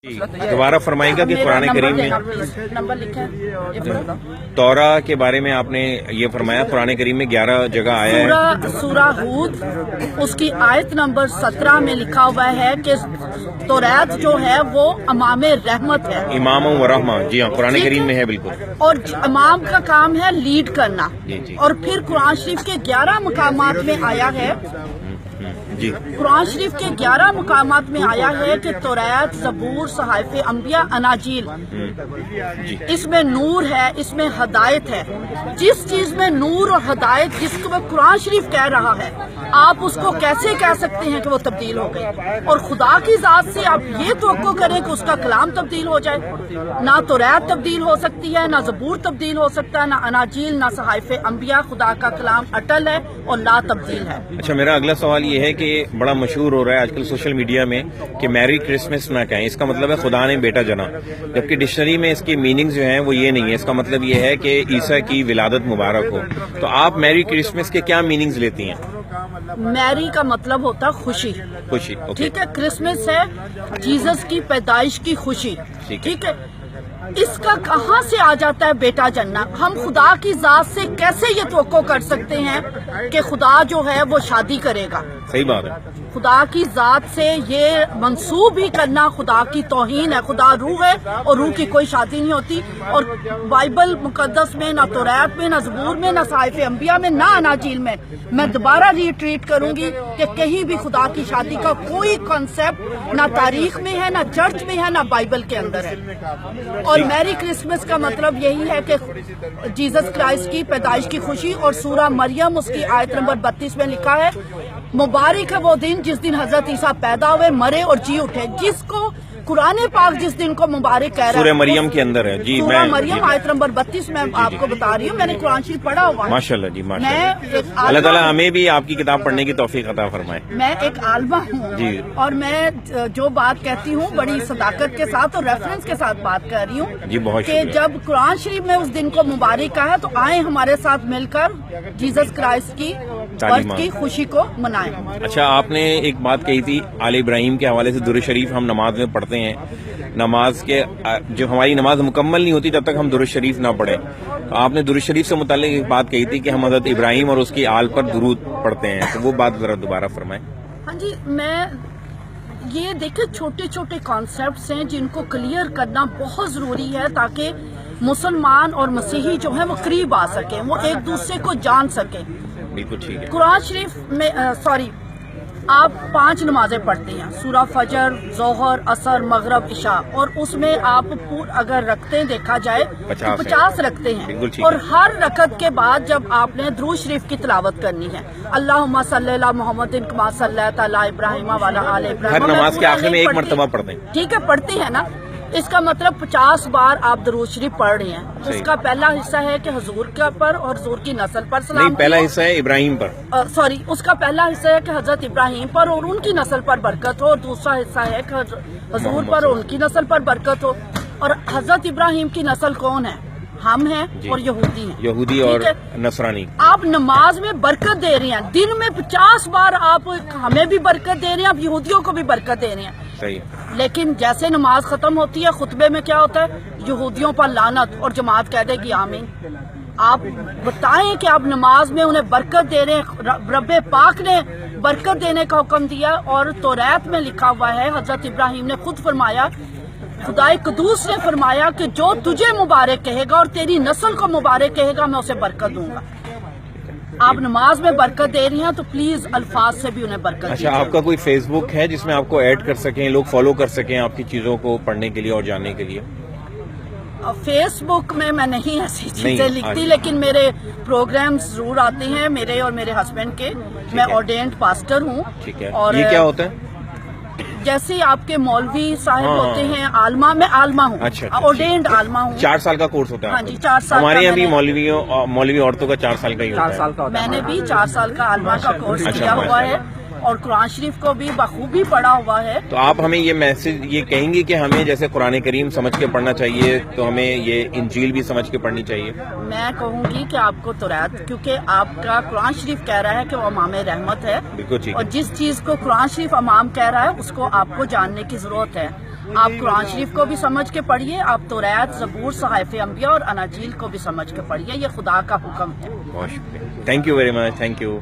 دوبارہ فرمائیں گا کہ قرآن کریم میں نمبر لکھا ہے تورا کے بارے میں آپ نے یہ فرمایا قرآن کریم میں 11 جگہ آیا ہے. سورہ ہود اس کی آیت نمبر 17 میں لکھا ہوا ہے کہ توریت جو ہے وہ امام رحمت ہے. امام و رحمہ، جی ہاں قرآن کریم میں ہے بالکل. اور امام کا کام ہے لیڈ کرنا. جی اور پھر قرآن شریف کے 11 مقامات میں آیا ہے، جی قرآن شریف کے 11 مقامات میں آیا ہے کہ توریت، زبور، صحائف انبیاء، اناجیل، اس میں نور ہے، اس میں ہدایت ہے. جس چیز میں نور اور ہدایت جس کو قرآن شریف کہہ رہا ہے، آپ اس کو کیسے کہہ سکتے ہیں کہ وہ تبدیل ہو گئی؟ اور خدا کی ذات سے آپ یہ توقع کریں کہ اس کا کلام تبدیل ہو جائے؟ نہ توریت تبدیل ہو سکتی ہے، نہ زبور تبدیل ہو سکتا ہے، نہ اناجیل، نہ صحائف انبیاء. خدا کا کلام اٹل ہے اور لا تبدیل ہے. اچھا، میرا اگلا سوال یہ ہے کہ بڑا مشہور ہو رہا ہے آج کل سوشل میڈیا میں کہ میری کرسمس نہ کہیں، اس کا مطلب ہے خدا نے بیٹا جنا، جبکہ ڈکشنری میں اس کی میننگ جو ہیں وہ یہ نہیں ہے. اس کا مطلب یہ ہے کہ عیسیٰ کی ولادت مبارک ہو. تو آپ میری کرسمس کے کیا میننگز لیتی ہیں؟ میری کا مطلب ہوتا خوشی. خوشی، ٹھیک ہے. کرسمس ہے جیزس کی پیدائش کی خوشی. ٹھیک ہے. اس کا کہاں سے آ جاتا ہے بیٹا جننا؟ ہم خدا کی ذات سے کیسے یہ توقع کر سکتے ہیں کہ خدا جو ہے وہ شادی کرے گا؟ صحیح بات ہے. خدا کی ذات سے یہ منسوب ہی کرنا خدا کی توہین ہے. خدا روح ہے اور روح کی کوئی شادی نہیں ہوتی. اور بائبل مقدس میں نہ توریت میں، نہ زبور میں، نہ صحائف انبیاء میں، نہ اناجیل میں دوبارہ ریٹریٹ کروں گی کہ کہیں بھی خدا کی شادی کا کوئی کانسیپٹ نہ تاریخ میں ہے، نہ چرچ میں ہے، نہ بائبل کے اندر ہے. اور میری کرسمس کا مطلب یہی ہے کہ جیزس کرائسٹ کی پیدائش کی خوشی. اور سورہ مریم اس کی آیت نمبر 32 میں لکھا ہے مبارک ہے وہ دن جس دن حضرت عیسیٰ پیدا ہوئے، مرے اور جی اٹھے. جس کو قرآن پاک جس دن کو مبارک کہہ رہا ہے سورہ مریم کے اندر ہے. جی سورہ مریم آیت نمبر 32 میں آپ کو بتا رہی ہوں. میں نے قرآن شریف پڑھا ہوا ہے. ماشاءاللہ جی ماشاءاللہ. اللہ تعالیٰ ہمیں بھی آپ کی کتاب پڑھنے کی توفیق عطا فرمائے. میں ایک عالمہ ہوں جی. اور میں جو بات کہتی ہوں بڑی صداقت کے ساتھ اور ریفرنس کے ساتھ بات کر رہی ہوں جی. بہت کہ جب قرآن شریف میں اس دن کو مبارک کہا ہے تو آئیں ہمارے ساتھ مل کر جیزس کرائسٹ کی برتھ کی خوشی کو منائیں. اچھا، آپ نے ایک بات کہی تھی آل ابراہیم کے حوالے سے درود شریف ہم نماز میں پڑھتے ہیں. نماز کے جو ہماری نماز مکمل نہیں ہوتی جب تک ہم درود شریف نہ پڑھیں. آپ نے درود شریف سے متعلق ایک بات کہی تھی کہ ہم حضرت ابراہیم اور اس کی آل پر درود پڑھتے ہیں، تو وہ بات ذرا دوبارہ فرمائیں. ہاں جی. میں یہ دیکھیں چھوٹے چھوٹے کانسیپٹس ہیں جن کو کلیئر کرنا بہت ضروری ہے تاکہ مسلمان اور مسیحی جو ہیں وہ قریب آ سکیں، وہ ایک دوسرے کو جان سکیں. بالکل ٹھیک ہے. قرآن شریف میں آپ 5 نمازیں پڑھتے ہیں، سورہ فجر، ظہر، عصر، مغرب، عشاء. اور اس میں آپ اگر رکھتے دیکھا جائے تو 50 رکھتے ہیں. اور ہر رکعت کے بعد جب آپ نے درود شریف کی تلاوت کرنی ہے، اللہم صلی علی محمد کما صلیت علی ابراہیم وعلی آل ابراہیم، ہر نماز کے آخر میں ایک مرتبہ پڑھتے ہیں. ٹھیک ہے، پڑھتے ہیں نا. اس کا مطلب 50 بار آپ درود شریف پڑھ رہے ہیں. اس کا پہلا حصہ ہے کہ حضور کے پر اور حضور کی نسل پر سلام. نہیں، پہلا حصہ ہے ابراہیم پر. اس کا پہلا حصہ ہے کہ حضرت ابراہیم پر اور ان کی نسل پر برکت ہو. اور دوسرا حصہ ہے کہ حضور پر اور ان کی نسل پر برکت ہو. اور حضرت ابراہیم کی نسل کون ہے؟ ہم ہیں اور یہودی ہیں. یہودی اور نصرانی. آپ نماز میں برکت دے رہے ہیں، دن میں 50 بار آپ ہمیں بھی برکت دے رہے ہیں، آپ یہودیوں کو بھی برکت دے رہے ہیں. صحیح. لیکن جیسے نماز ختم ہوتی ہے خطبے میں کیا ہوتا ہے؟ یہودیوں پر لعنت، اور جماعت کہہ دے گی آمین. آپ بتائیں کہ آپ نماز میں انہیں برکت دے رہے ہیں. رب پاک نے برکت دینے کا حکم دیا اور توریت میں لکھا ہوا ہے، حضرت ابراہیم نے خود فرمایا، خدائے قدوس نے فرمایا کہ جو تجھے مبارک کہے گا اور تیری نسل کو مبارک کہے گا میں اسے برکت دوں گا. آپ نماز میں برکت دے رہی ہیں تو پلیز الفاظ سے بھی انہیں برکت دیجیے. اچھا، آپ کا کوئی فیس بک ہے جس میں آپ کو ایڈ کر سکیں، لوگ فالو کر سکیں آپ کی چیزوں کو پڑھنے کے لیے اور جاننے کے لیے؟ فیس بک میں نہیں ایسی چیزیں لکھتی، لیکن میرے پروگرامز ضرور آتے ہیں میرے اور میرے ہسبینڈ کے. میں آرڈینڈ پاسٹر ہوں. ٹھیک ہے. اور یہ کیا ہوتا ہے؟ جیسے آپ کے مولوی صاحب ہوتے ہیں عالمہ، میں عالمہ ہوں. اچھا. آرڈینڈ عالمہ ہوں. 4 سال کا کورس ہوتا ہے. ہاں جی 4 سال. ہمارے یہاں بھی مولوی عورتوں کا 4 سال کا ہی ہوتا ہے. میں نے بھی 4 سال کا عالمہ کا کورس کیا ہوا ہے. اور قرآن شریف کو بھی بخوبی پڑھا ہوا ہے. تو آپ ہمیں یہ میسج یہ کہیں گے کہ ہمیں جیسے قرآن کریم سمجھ کے پڑھنا چاہیے تو ہمیں یہ انجیل بھی سمجھ کے پڑھنی چاہیے؟ میں کہوں گی کہ آپ کو توریت، کیونکہ آپ کا قرآن شریف کہہ رہا ہے کہ وہ امام رحمت ہے، بالکل ٹھیک اور ہے. جس چیز کو قرآن شریف امام کہہ رہا ہے اس کو آپ کو جاننے کی ضرورت ہے. آپ قرآن شریف کو بھی سمجھ کے پڑھیے، آپ توریت، زبور، صحائف انبیاء اور اناجیل کو بھی سمجھ کے پڑھیے. یہ خدا کا حکم ہے. بہت شکریہ. Thank you very much. Thank you.